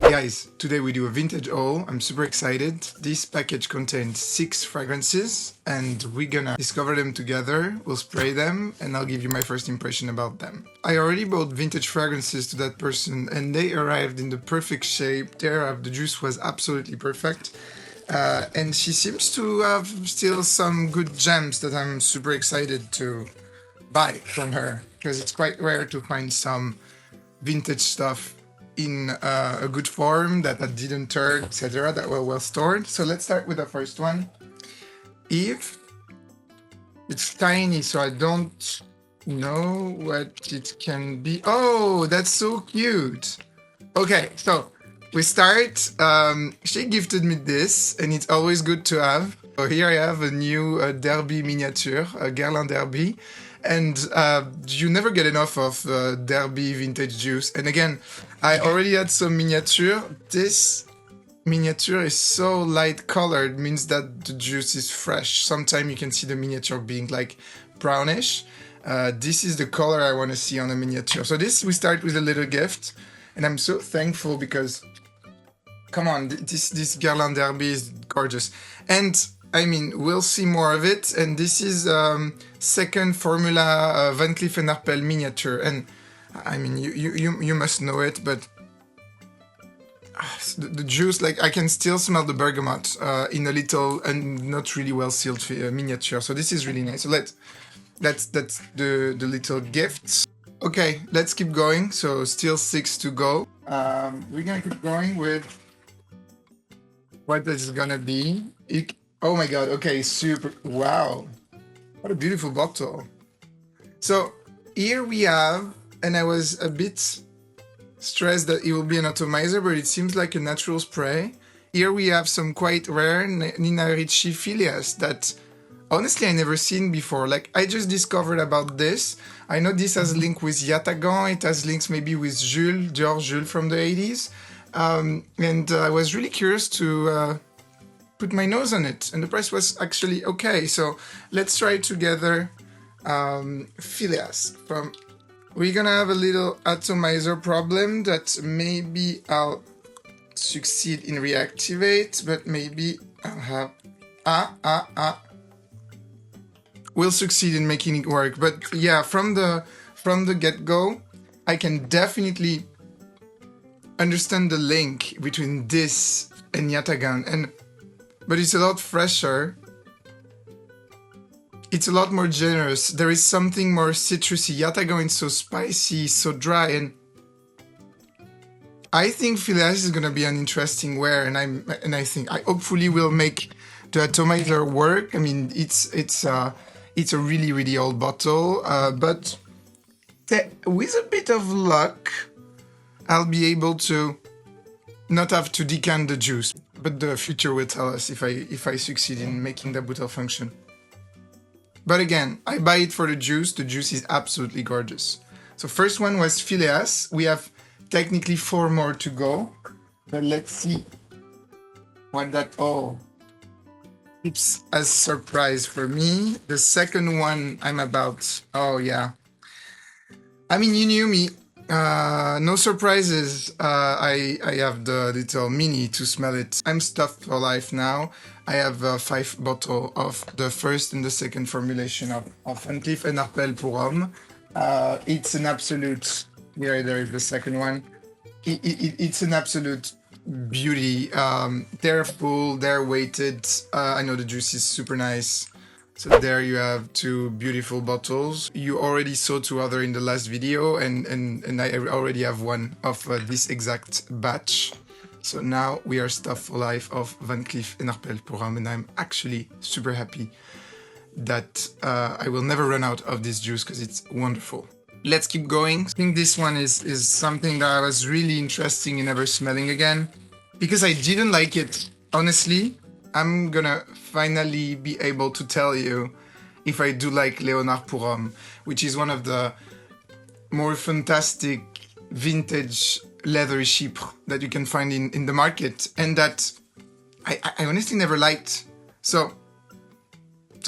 Guys, today we do a vintage haul. I'm super excited. This package contains 6 fragrances and we're gonna discover them together. We'll spray them and I'll give you my first impression about them. I already bought vintage fragrances to that person and they arrived in the perfect shape. The juice was absolutely perfect. And she seems to have still some good gems that I'm super excited to buy from her, because it's quite rare to find some vintage stuff in a good form that didn't turn, etc., that were well stored. So let's start with the first one. Eve. It's tiny, so I don't know what it can be. Oh, that's so cute. Okay, so we start. She gifted me this, and it's always good to have. So here I have a new Derby miniature, a Guerlain Derby. And you never get enough of Derby vintage juice. And again, I already had some miniature. This miniature is so light colored, means that the juice is fresh. Sometimes you can see the miniature being like brownish. This is the color I want to see on a miniature. So this, we start with a little gift. And I'm so thankful because, come on, this Guerlain Derby is gorgeous. And I mean, we'll see more of it, and this is second formula Van Cleef Arpels miniature, and I mean, you must know it, but the juice, like I can still smell the bergamot in a little and not really well sealed miniature, so this is really nice. So that's the little gifts. Okay, let's keep going. So still 6 to go. We're gonna keep going with what this is gonna be. Oh my god, okay, super, wow. What a beautiful bottle. So here we have, and I was a bit stressed that it will be an atomizer, but it seems like a natural spray. Here we have some quite rare Nina Ricci Philéas that honestly I never seen before. Like, I just discovered about this. I know this has a link with Yatagan, it has links maybe with George Jules from the 80s. And I was really curious to put my nose on it, and the price was actually okay. So let's try together Philéas. We're gonna have a little atomizer problem that maybe I'll succeed in reactivate, but maybe I'll have we'll succeed in making it work. But yeah, from the get-go, I can definitely understand the link between this and Yatagan, but it's a lot fresher. It's a lot more generous. There is something more citrusy. Yatagan is so spicy, so dry, and I think Philéas is gonna be an interesting wear, and I think I hopefully will make the atomizer work. I mean, it's a really old bottle, but with a bit of luck, I'll be able to not have to decant the juice. But the future will tell us if I succeed in making the bottle function. But again, I buy it for the juice. The juice is absolutely gorgeous. So first one was Philéas. We have technically 4 more to go. But let's see what that keeps as surprise for me. The second one I'm about. Oh yeah. I mean, you knew me. No surprises. I have the little mini to smell it. I'm stuffed for life now. I have 5 bottles of the first and the second formulation of Van Cleef Arpels Pour Homme. It's an absolute. Here, there is the second one. It's an absolute beauty. They're full. They're weighted. I know the juice is super nice. So there you have 2 beautiful bottles. You already saw 2 other in the last video, and I already have one of this exact batch. So now we are stuffed for life of Van Cleef Arpels Pour Homme, and I'm actually super happy that I will never run out of this juice because it's wonderful. Let's keep going. I think this one is something that I was really interested in ever smelling again, because I didn't like it, honestly. I'm gonna finally be able to tell you if I do like Léonard Pour Homme, which is one of the more fantastic vintage leather chypre that you can find in the market, and that I honestly never liked. So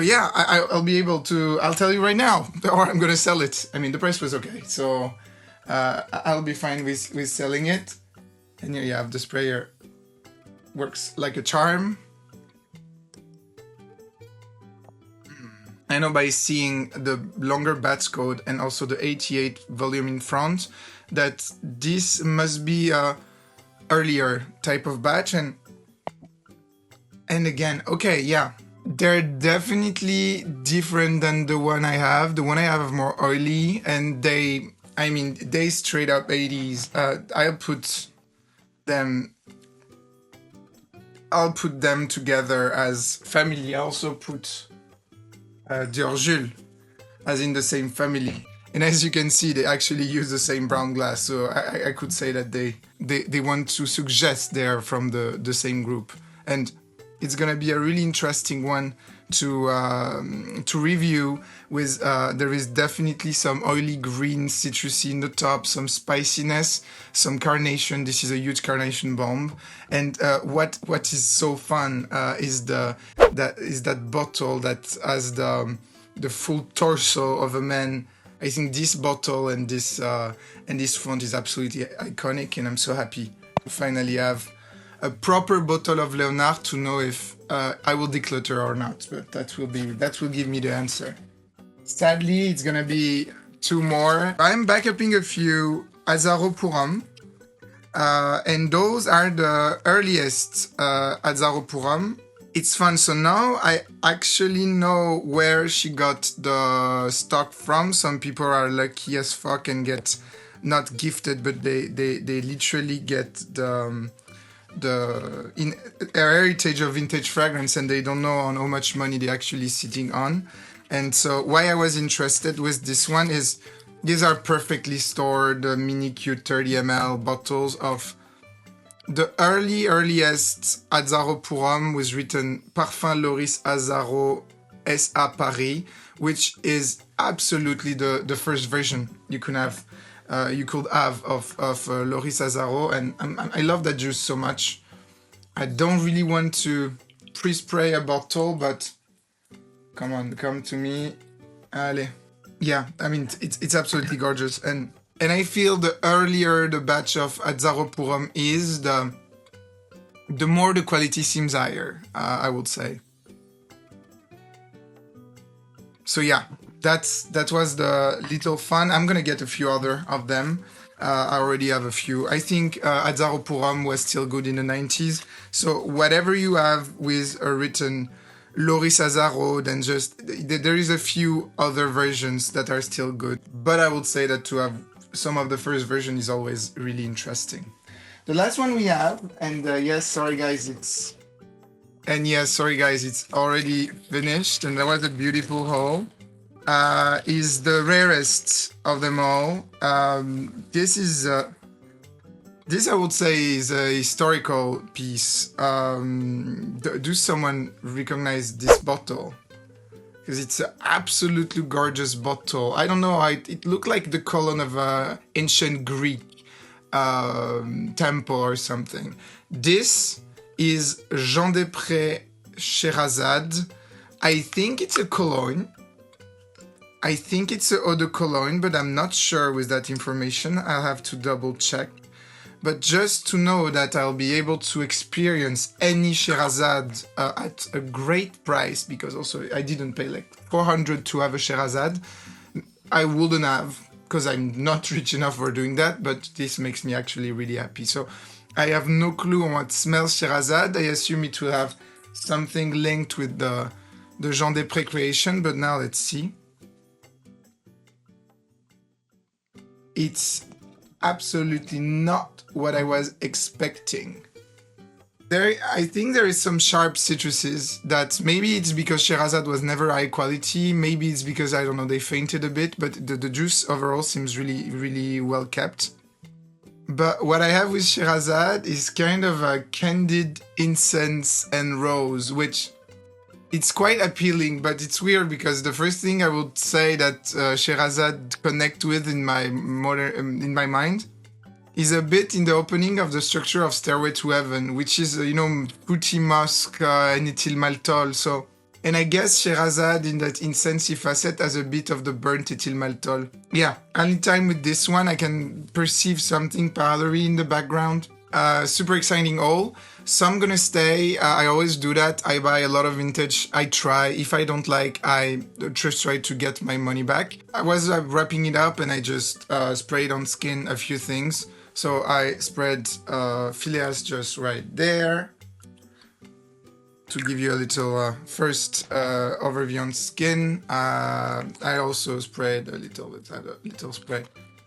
yeah, I'll be able to, I'll tell you right now, or I'm gonna sell it. I mean, the price was okay, so I'll be fine with selling it. And here you have the sprayer. Works like a charm. I know by seeing the longer batch code and also the 88 volume in front that this must be a earlier type of batch. And again, okay, yeah, they're definitely different than the one I have. The one I have is more oily, and they straight up 80s. I'll put them together as family. I also put Dior Jules as in the same family. And as you can see, they actually use the same brown glass. So I could say that they want to suggest they're from the same group. And it's gonna be a really interesting one to review. With there is definitely some oily green citrusy in the top, some spiciness, some carnation. This is a huge carnation bomb. And what is so fun is that bottle that has the full torso of a man. I think this bottle and this font is absolutely iconic, and I'm so happy to finally have a proper bottle of Léonard to know if I will declutter or not. But that will give me the answer. Sadly, it's gonna be two more. I'm backupping a few Azzaro Pour Homme, and those are the earliest Azzaro Pour Homme. It's fun. So now I actually know where she got the stock from. Some people are lucky as fuck and get not gifted, but they literally get the heritage of vintage fragrance, and they don't know on how much money they're actually sitting on. And so why I was interested with this one is these are perfectly stored mini cute 30 ml bottles of the earliest Azzaro Pour Homme, was written Parfum Loris Azzaro S.A. Paris, which is absolutely the first version you could have of Loris Azzaro, and I love that juice so much. I don't really want to pre-spray a bottle, but come on, come to me. Allez. Yeah, I mean, it's absolutely gorgeous. And I feel the earlier the batch of Azzaro Pour Homme is, the more the quality seems higher, I would say. So yeah, that was the little fun. I'm gonna get a few other of them. I already have a few. I think Azzaro Pour Homme was still good in the 90s. So whatever you have with a written Loris Azzaro, then just there is a few other versions that are still good. But I would say that to have some of the first version is always really interesting. The last one we have, and yes, sorry guys, it's already finished, and that was a beautiful haul. Is the rarest of them all. This I would say is a historical piece. Do someone recognize this bottle? Because it's an absolutely gorgeous bottle. I don't know, it looked like the column of an ancient Greek temple or something. This is Desprez Sherazade. I think it's a cologne. I think it's an eau de cologne, but I'm not sure with that information. I'll have to double check. But just to know that I'll be able to experience any Sherazade at a great price, because also I didn't pay like 400 to have a Sherazade. I wouldn't have, because I'm not rich enough for doing that, but this makes me actually really happy. So I have no clue on what smells Sherazade. I assume it will have something linked with the Jean Desprez creation, but now let's see. It's absolutely not what I was expecting. I think there is some sharp citruses that maybe it's because Sherazade was never high quality, maybe it's because, I don't know, they fainted a bit, but the juice overall seems really, really well kept. But what I have with Sherazade is kind of a candied incense and rose, which it's quite appealing, but it's weird because the first thing I would say that Sherazade connect with in my mind is a bit in the opening of the structure of Stairway to Heaven, which is, fruity musk and ethyl maltol. So, and I guess Sherazade in that incensey facet has a bit of the burnt ethyl maltol. Yeah, anytime with this one I can perceive something powdery in the background. Super exciting haul. Some gonna stay. I always do that. I buy a lot of vintage. I try. If I don't like, I just try to get my money back. I was wrapping it up and I just sprayed on skin a few things. So I spread Philéas just right there to give you a little first overview on skin. I also sprayed a little spray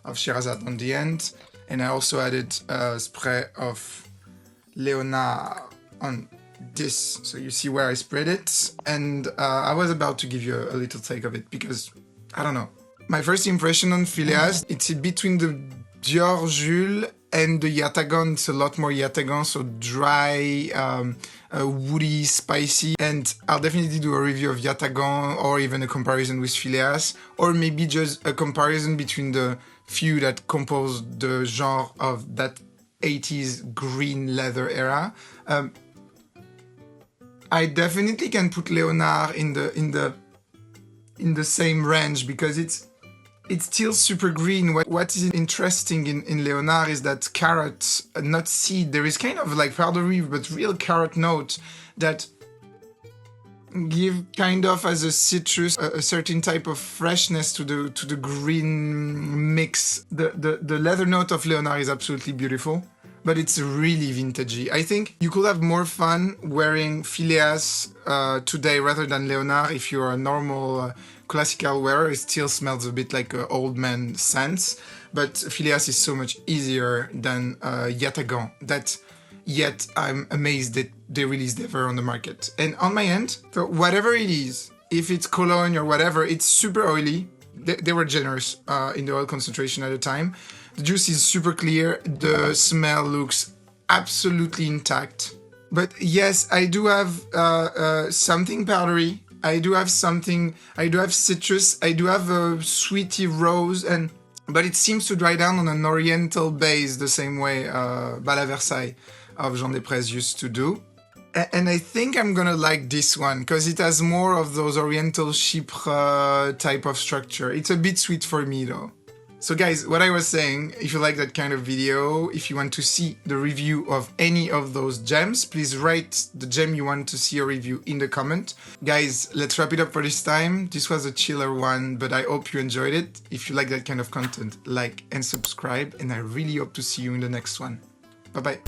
of Sherazade on the end. And I also added a spray of Léonard on this. So you see where I spread it. And I was about to give you a little take of it because, I don't know. My first impression on Philéas, it's between the Dior Jules and the Yatagan. It's a lot more Yatagan, so dry, woody, spicy. And I'll definitely do a review of Yatagan or even a comparison with Philéas. Or maybe just a comparison between the few that compose the genre of that 80s green leather era. I definitely can put Léonard in the same range because it's still super green. What is interesting in Léonard is that carrot, not seed. There is kind of like powdery but real carrot note that give kind of as a citrus a certain type of freshness to the green mix. The leather note of Léonard is absolutely beautiful, but it's really vintagey. I think you could have more fun wearing Philéas today rather than Léonard. If you're a normal classical wearer, it still smells a bit like old man scents, but Philéas is so much easier than Yatagan. Yet I'm amazed that they released ever on the market. And on my end, so whatever it is, if it's cologne or whatever, it's super oily. They were generous in the oil concentration at the time. The juice is super clear. The smell looks absolutely intact. But yes, I do have something powdery. I do have citrus. I do have a sweety rose, but it seems to dry down on an oriental base the same way Bal à Versailles of Jean Desprez used to do. And I think I'm gonna like this one because it has more of those oriental chypre type of structure. It's a bit sweet for me though. So guys, what I was saying, if you like that kind of video, if you want to see the review of any of those gems, please write the gem you want to see a review in the comment. Guys, let's wrap it up for this time. This was a chiller one, but I hope you enjoyed it. If you like that kind of content, like and subscribe, and I really hope to see you in the next one. Bye bye.